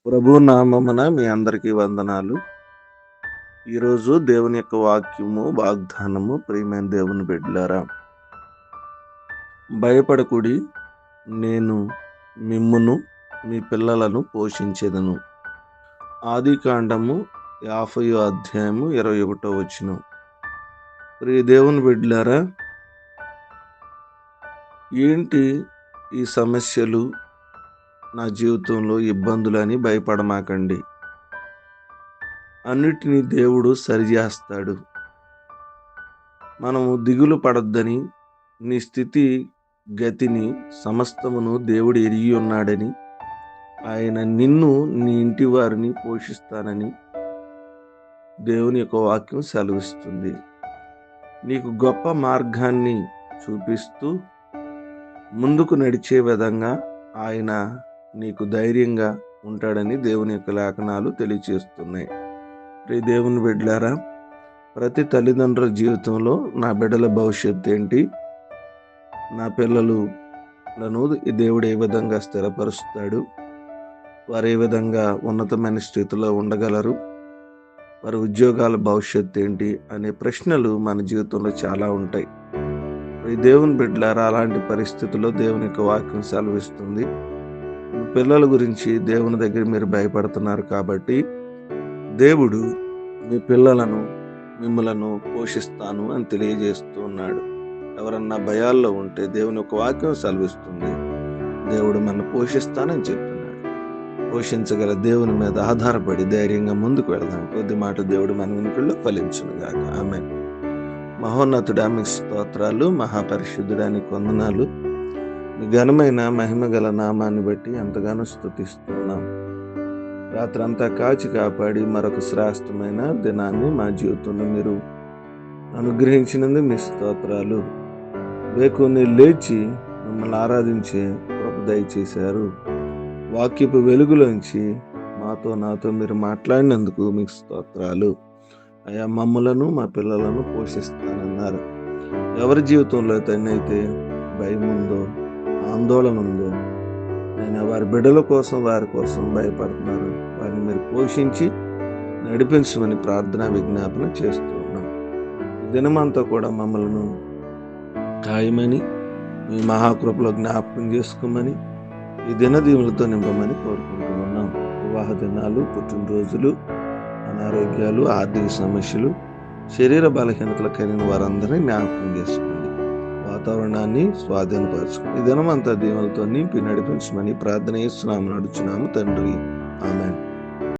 ప్రభు నామమున మీ అందరికీ వందనాలు. ఈరోజు దేవుని యొక్క వాక్యము, వాగ్దానము ప్రియమైన దేవుని బిడ్డలారా. భయపడకుడి, నేను మిమ్మును మీ పిల్లలను పోషించెదను. ఆదికాండము 50 అధ్యాయము 21 వచనం. ప్రియ దేవుని బిడ్డలారా, ఏంటి ఈ సమస్యలు, నా జీవితంలో ఇబ్బందులని భయపడమాకండి. అన్నిటినీ దేవుడు సరిచేస్తాడు. మనము దిగులు పడొద్దని, నీ స్థితి గతిని సమస్తమును దేవుడు ఎరిగి ఉన్నాడని, ఆయన నిన్ను నీ ఇంటి వారిని పోషిస్తానని దేవుని యొక్క వాక్యం సెలవిస్తుంది. నీకు గొప్ప మార్గాన్ని చూపిస్తూ ముందుకు నడిచే విధంగా ఆయన నీకు ధైర్యంగా ఉంటాడని దేవుని యొక్క లేఖనాలు తెలియచేస్తున్నాయి. ప్రియ దేవుని బిడ్డలారా, ప్రతి తల్లిదండ్రుల జీవితంలో నా బిడ్డల భవిష్యత్తు ఏంటి, నా పిల్లలను దేవుడు ఏ విధంగా స్థిరపరుస్తాడు, వారు ఏ విధంగా ఉన్నతమైన స్థితిలో ఉండగలరు, వారి ఉద్యోగాల భవిష్యత్తు ఏంటి అనే ప్రశ్నలు మన జీవితంలో చాలా ఉంటాయి. ఈ దేవుని బిడ్డలారా, అలాంటి పరిస్థితుల్లో దేవుని యొక్క వాక్యం సెలవిస్తుంది. మీ పిల్లల గురించి దేవుని దగ్గర మీరు భయపడుతున్నారు కాబట్టి దేవుడు మీ పిల్లలను మిమ్మలను పోషిస్తాను అని తెలియజేస్తూ ఉన్నాడు. ఎవరన్నా భయాల్లో ఉంటే దేవుని యొక్క వాక్యం సెలవిస్తుంది, దేవుడు మనల్ని పోషిస్తానని చెప్తున్నాడు. పోషించగల దేవుని మీద ఆధారపడి ధైర్యంగా ముందుకు వెళదాం. కొద్ది మాట దేవుడు మన వెనుకల్లో ఫలించును గాక. ఆమేన్. మహోన్నతుడా, మీకు స్తోత్రాలు. మహాపరిశుద్ధుడానికి వందనాలు. మీ ఘనమైన మహిమ గల నామాన్ని బట్టి ఎంతగానో స్తుతిస్తున్నాం. రాత్రంతా కాచి కాపాడి మరొక శ్రేష్టమైన దినాన్ని మా జీవితంలో మీరు అనుగ్రహించినందుకు మీ స్తోత్రాలు. వేకుని లేచి మిమ్మల్ని ఆరాధించే కృప దయచేశారు. వాక్యపు వెలుగులోంచి నాతో మీరు మాట్లాడినందుకు మీకు స్తోత్రాలు. అయా, మమ్మలను మా పిల్లలను పోషిస్తానన్నారు. ఎవరి జీవితంలో అయితే భయం ఉందో, ఆందోళన ఉందో, నేను వారి బిడ్డల కోసం, వారి కోసం భయపడుతున్నారు, వారిని మీరు పోషించి నడిపించమని ప్రార్థన విజ్ఞాపన చేస్తూ ఉన్నాం. ఈ దినమంతా కూడా మమ్మల్ని ఖాయమని మీ మహాకృపలో జ్ఞాపకం చేసుకోమని, ఈ దినదీవులతో నింపమని కోరుకుంటూ ఉన్నాం. వివాహ దినాలు, పుట్టినరోజులు, అనారోగ్యాలు, ఆర్థిక సమస్యలు, శరీర బలహీనతలు కలిగిన వారందరినీ జ్ఞాపకం చేసుకోండి. వాతావరణాన్ని స్వాధీనపరచుకోండి. ఈ దినమంతా దీవులతో నింపి నడిపించమని ప్రార్థన చేస్తున్నాము, నడుచున్నాము తండ్రి. ఆమేన్.